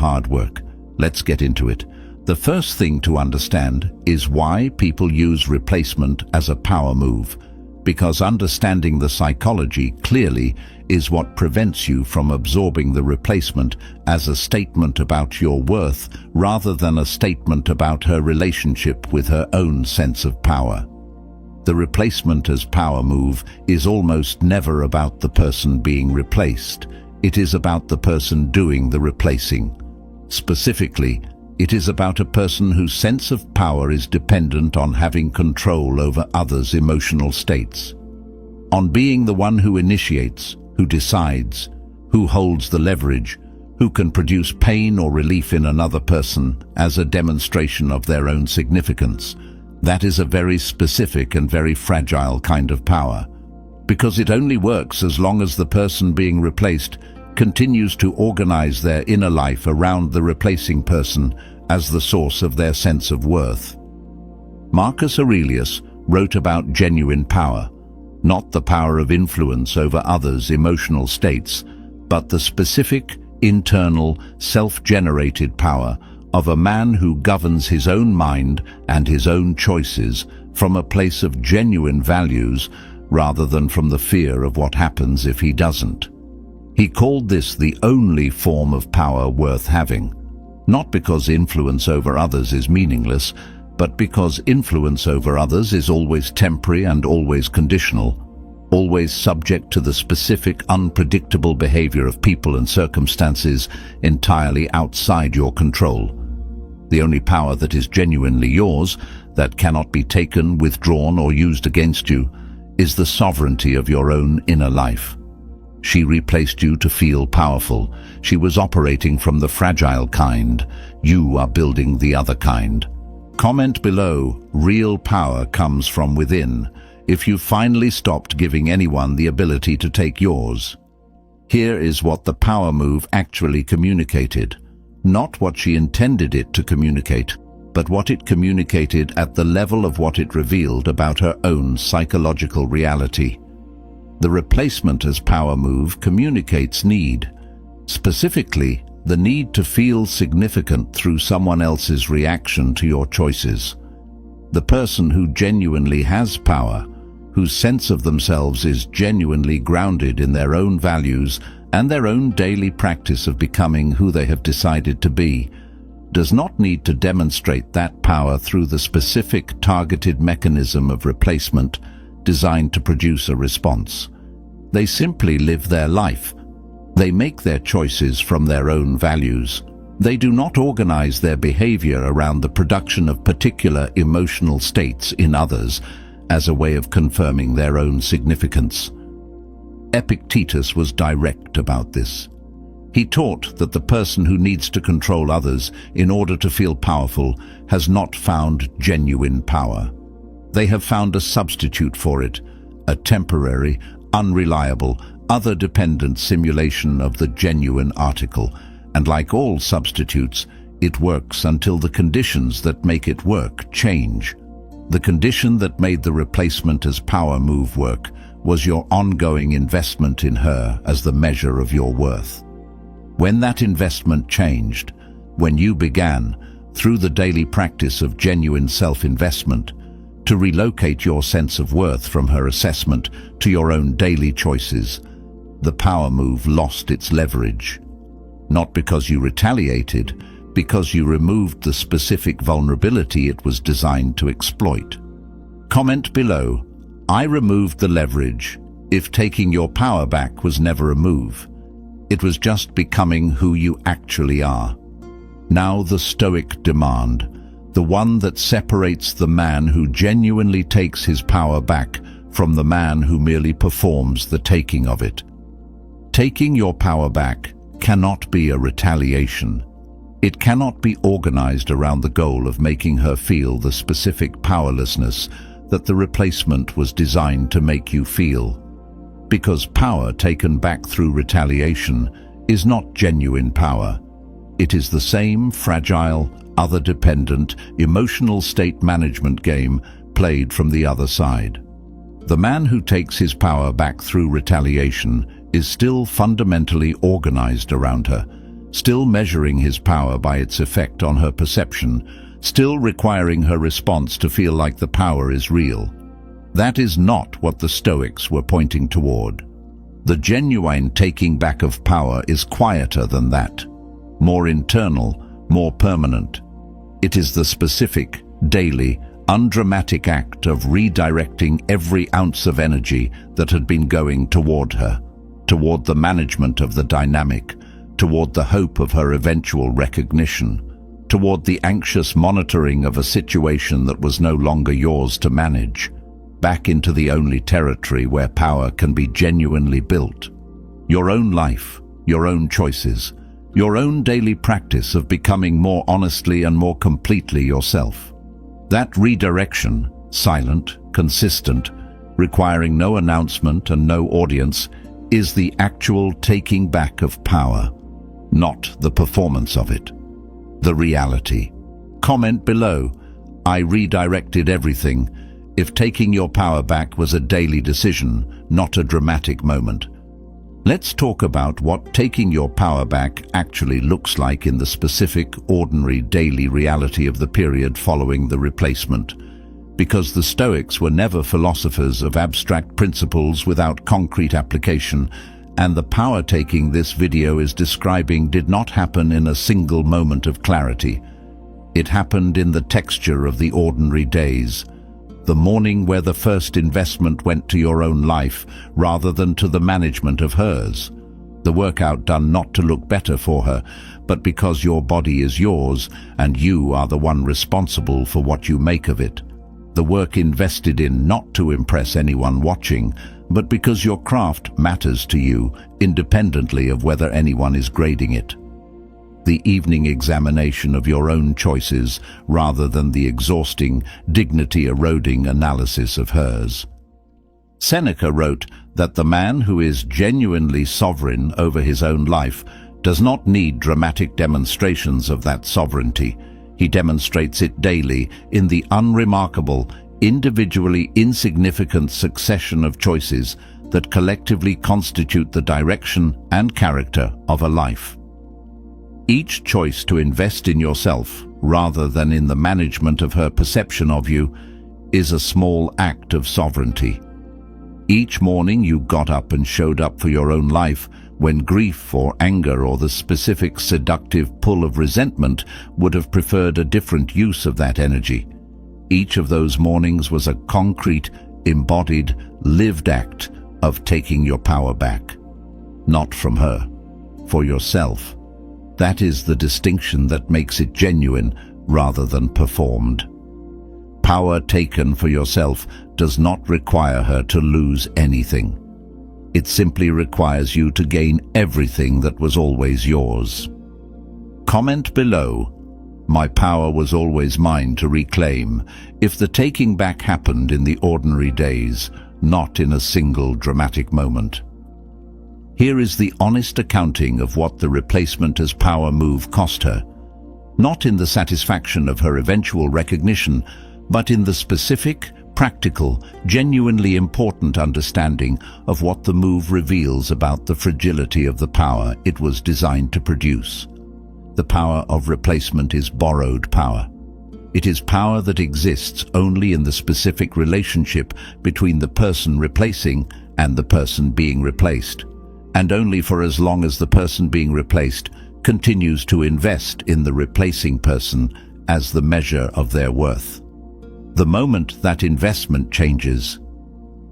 hard work. Let's get into it. The first thing to understand is why people use replacement as a power move, because understanding the psychology clearly is what prevents you from absorbing the replacement as a statement about your worth rather than a statement about her relationship with her own sense of power. The replacement as power move is almost never about the person being replaced. It is about the person doing the replacing. Specifically, it is about a person whose sense of power is dependent on having control over others' emotional states, on being the one who initiates, who decides, who holds the leverage, who can produce pain or relief in another person as a demonstration of their own significance. That is a very specific and very fragile kind of power, because it only works as long as the person being replaced continues to organize their inner life around the replacing person as the source of their sense of worth. Marcus Aurelius wrote about genuine power, not the power of influence over others' emotional states, but the specific, internal, self-generated power of a man who governs his own mind and his own choices from a place of genuine values rather than from the fear of what happens if he doesn't. He called this the only form of power worth having, not because influence over others is meaningless, but because influence over others is always temporary and always conditional, always subject to the specific, unpredictable behavior of people and circumstances entirely outside your control. The only power that is genuinely yours, that cannot be taken, withdrawn, or used against you, is the sovereignty of your own inner life. She replaced you to feel powerful. She was operating from the fragile kind. You are building the other kind. Comment below, real power comes from within, if you finally stopped giving anyone the ability to take yours. Here is what the power move actually communicated. Not what she intended it to communicate, but what it communicated at the level of what it revealed about her own psychological reality. The replacement as power move communicates need, specifically the need to feel significant through someone else's reaction to your choices. The person who genuinely has power, whose sense of themselves is genuinely grounded in their own values and their own daily practice of becoming who they have decided to be, does not need to demonstrate that power through the specific targeted mechanism of replacement designed to produce a response. They simply live their life. They make their choices from their own values. They do not organize their behavior around the production of particular emotional states in others as a way of confirming their own significance. Epictetus was direct about this. He taught that the person who needs to control others in order to feel powerful has not found genuine power. They have found a substitute for it, a temporary, unreliable, other-dependent simulation of the genuine article, and like all substitutes, it works until the conditions that make it work change. The condition that made the replacement as power move work was your ongoing investment in her as the measure of your worth. When that investment changed, when you began, through the daily practice of genuine self-investment, to relocate your sense of worth from her assessment to your own daily choices, the power move lost its leverage. Not because you retaliated, because you removed the specific vulnerability it was designed to exploit. Comment below, I removed the leverage if taking your power back was never a move. It was just becoming who you actually are. Now the Stoic demand, the one that separates the man who genuinely takes his power back from the man who merely performs the taking of it. Taking your power back cannot be a retaliation. It cannot be organized around the goal of making her feel the specific powerlessness that the replacement was designed to make you feel. Because power taken back through retaliation is not genuine power. It is the same fragile, other-dependent, emotional state management game played from the other side. The man who takes his power back through retaliation is still fundamentally organized around her, still measuring his power by its effect on her perception, still requiring her response to feel like the power is real. That is not what the Stoics were pointing toward. The genuine taking back of power is quieter than that, more internal, more permanent. It is the specific, daily, undramatic act of redirecting every ounce of energy that had been going toward her, toward the management of the dynamic, toward the hope of her eventual recognition, toward the anxious monitoring of a situation that was no longer yours to manage, back into the only territory where power can be genuinely built. Your own life, your own choices, your own daily practice of becoming more honestly and more completely yourself. That redirection, silent, consistent, requiring no announcement and no audience, is the actual taking back of power, not the performance of it. The reality. Comment below, I redirected everything, if taking your power back was a daily decision, not a dramatic moment. Let's talk about what taking your power back actually looks like in the specific, ordinary, daily reality of the period following the replacement. Because the Stoics were never philosophers of abstract principles without concrete application, and the power-taking this video is describing did not happen in a single moment of clarity. It happened in the texture of the ordinary days. The morning where the first investment went to your own life rather than to the management of hers. The workout done not to look better for her, but because your body is yours and you are the one responsible for what you make of it. The work invested in not to impress anyone watching, but because your craft matters to you, independently of whether anyone is grading it. The evening examination of your own choices rather than the exhausting, dignity-eroding analysis of hers. Seneca wrote that the man who is genuinely sovereign over his own life does not need dramatic demonstrations of that sovereignty. He demonstrates it daily in the unremarkable, individually insignificant succession of choices that collectively constitute the direction and character of a life. Each choice to invest in yourself, rather than in the management of her perception of you, is a small act of sovereignty. Each morning you got up and showed up for your own life when grief or anger or the specific seductive pull of resentment would have preferred a different use of that energy. Each of those mornings was a concrete, embodied, lived act of taking your power back. Not from her, for yourself. That is the distinction that makes it genuine rather than performed. Power taken for yourself does not require her to lose anything. It simply requires you to gain everything that was always yours. Comment below, my power was always mine to reclaim, if the taking back happened in the ordinary days, not in a single dramatic moment. Here is the honest accounting of what the replacement as power move cost her, not in the satisfaction of her eventual recognition, but in the specific, practical, genuinely important understanding of what the move reveals about the fragility of the power it was designed to produce. The power of replacement is borrowed power. It is power that exists only in the specific relationship between the person replacing and the person being replaced, and only for as long as the person being replaced continues to invest in the replacing person as the measure of their worth. The moment that investment changes,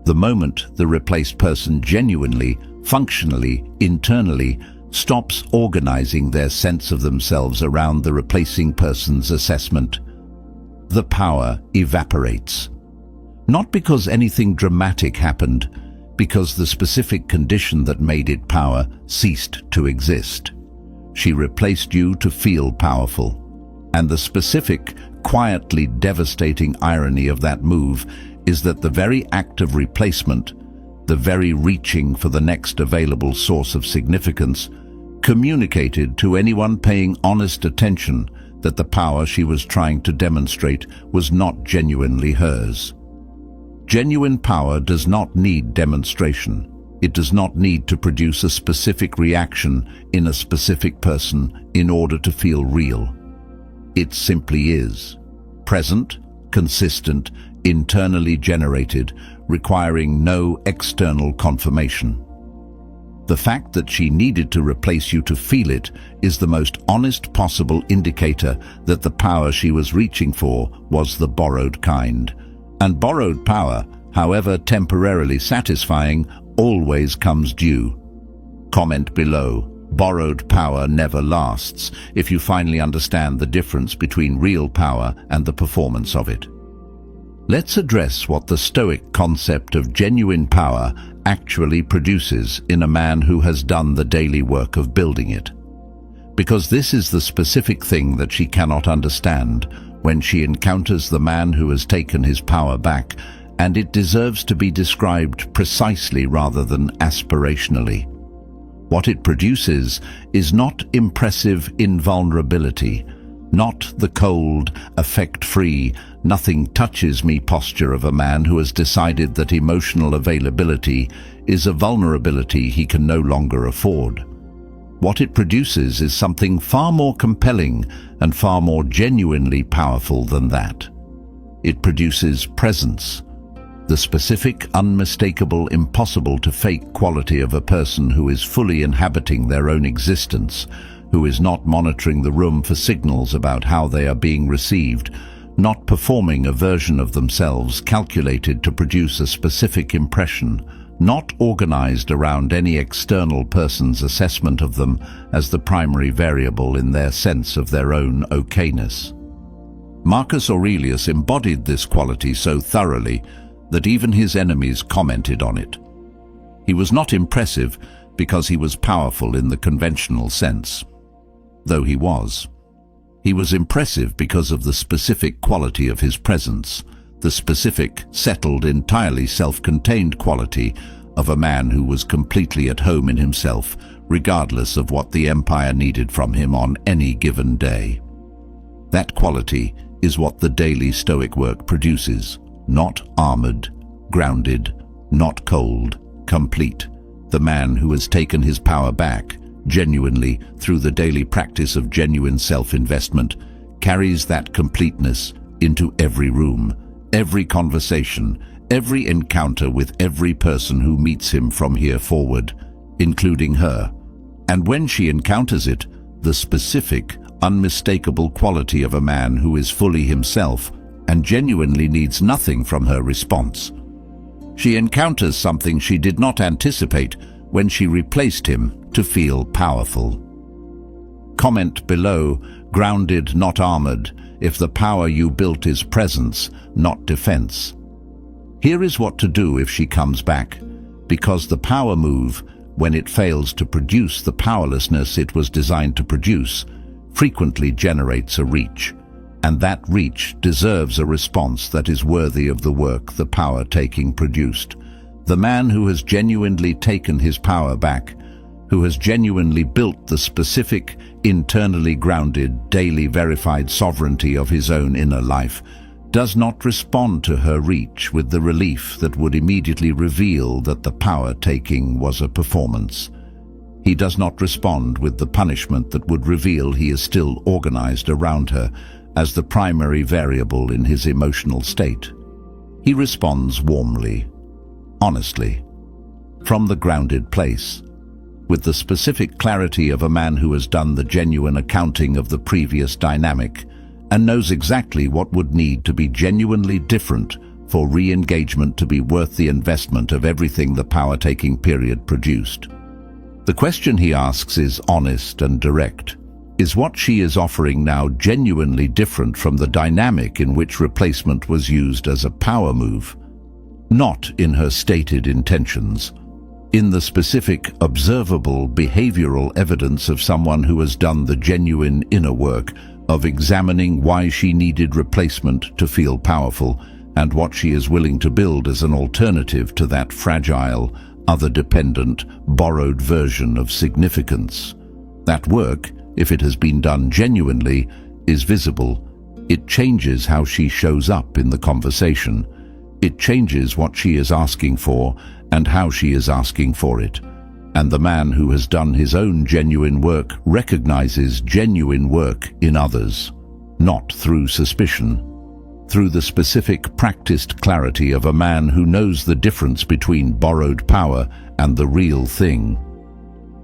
the moment the replaced person genuinely, functionally, internally stops organizing their sense of themselves around the replacing person's assessment, the power evaporates. Not because anything dramatic happened, because the specific condition that made it power ceased to exist. She replaced you to feel powerful. And the specific, quietly devastating irony of that move is that the very act of replacement, the very reaching for the next available source of significance, communicated to anyone paying honest attention that the power she was trying to demonstrate was not genuinely hers. Genuine power does not need demonstration. It does not need to produce a specific reaction in a specific person in order to feel real. It simply is. Present, consistent, internally generated, requiring no external confirmation. The fact that she needed to replace you to feel it is the most honest possible indicator that the power she was reaching for was the borrowed kind. And borrowed power, however temporarily satisfying, always comes due. Comment below. Borrowed power never lasts if you finally understand the difference between real power and the performance of it. Let's address what the Stoic concept of genuine power actually produces in a man who has done the daily work of building it. Because this is the specific thing that she cannot understand when she encounters the man who has taken his power back, and it deserves to be described precisely rather than aspirationally. What it produces is not impressive invulnerability, not the cold, affect-free, nothing-touches-me posture of a man who has decided that emotional availability is a vulnerability he can no longer afford. What it produces is something far more compelling and far more genuinely powerful than that. It produces presence, the specific, unmistakable, impossible-to-fake quality of a person who is fully inhabiting their own existence, who is not monitoring the room for signals about how they are being received, not performing a version of themselves calculated to produce a specific impression, not organized around any external person's assessment of them as the primary variable in their sense of their own okayness. Marcus Aurelius embodied this quality so thoroughly that even his enemies commented on it. He was not impressive because he was powerful in the conventional sense, though he was. He was impressive because of the specific quality of his presence, the specific, settled, entirely self-contained quality of a man who was completely at home in himself, regardless of what the empire needed from him on any given day. That quality is what the daily Stoic work produces. Not armored, grounded, not cold, complete. The man who has taken his power back, genuinely, through the daily practice of genuine self-investment, carries that completeness into every room, every conversation, every encounter with every person who meets him from here forward, including her. And when she encounters it, the specific, unmistakable quality of a man who is fully himself and genuinely needs nothing from her response. She encounters something she did not anticipate when she replaced him to feel powerful. Comment below, grounded, not armored, if the power you built is presence, not defense. Here is what to do if she comes back, because the power move, when it fails to produce the powerlessness it was designed to produce, frequently generates a reach. And that reach deserves a response that is worthy of the work the power-taking produced. The man who has genuinely taken his power back, who has genuinely built the specific, internally grounded, daily verified sovereignty of his own inner life, does not respond to her reach with the relief that would immediately reveal that the power-taking was a performance. He does not respond with the punishment that would reveal he is still organized around her as the primary variable in his emotional state. He responds warmly, honestly, from the grounded place, with the specific clarity of a man who has done the genuine accounting of the previous dynamic and knows exactly what would need to be genuinely different for re-engagement to be worth the investment of everything the power-taking period produced. The question he asks is honest and direct. Is what she is offering now genuinely different from the dynamic in which replacement was used as a power move? Not in her stated intentions. In the specific, observable, behavioral evidence of someone who has done the genuine inner work of examining why she needed replacement to feel powerful and what she is willing to build as an alternative to that fragile, other-dependent, borrowed version of significance. That work, if it has been done genuinely, is visible. It changes how she shows up in the conversation. It changes what she is asking for and how she is asking for it. And the man who has done his own genuine work recognizes genuine work in others, not through suspicion, through the specific practiced clarity of a man who knows the difference between borrowed power and the real thing.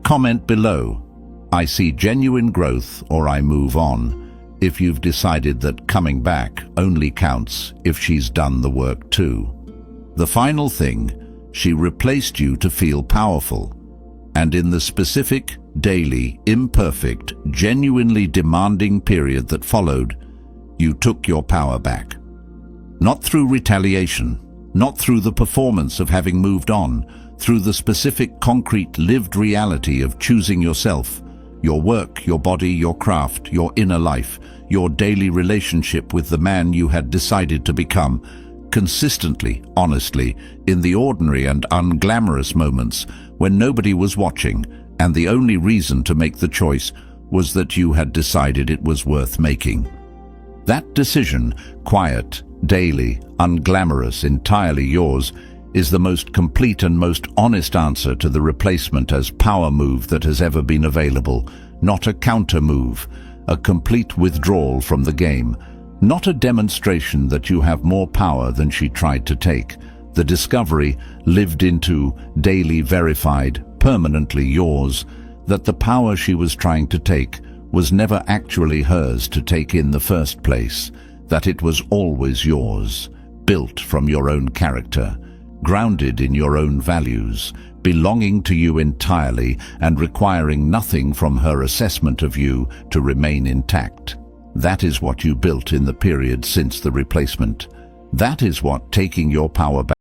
Comment below, I see genuine growth or I move on, if you've decided that coming back only counts if she's done the work too. The final thing, she replaced you to feel powerful. And in the specific, daily, imperfect, genuinely demanding period that followed, you took your power back. Not through retaliation, not through the performance of having moved on, through the specific, concrete, lived reality of choosing yourself, your work, your body, your craft, your inner life, your daily relationship with the man you had decided to become, consistently, honestly, in the ordinary and unglamorous moments when nobody was watching, and the only reason to make the choice was that you had decided it was worth making. That decision, quiet, daily, unglamorous, entirely yours, is the most complete and most honest answer to the replacement as power move that has ever been available, not a counter move, a complete withdrawal from the game, not a demonstration that you have more power than she tried to take. The discovery, lived into, daily verified, permanently yours, that the power she was trying to take was never actually hers to take in the first place, that it was always yours, built from your own character, grounded in your own values, belonging to you entirely and requiring nothing from her assessment of you to remain intact. That is what you built in the period since the replacement. That is what taking your power back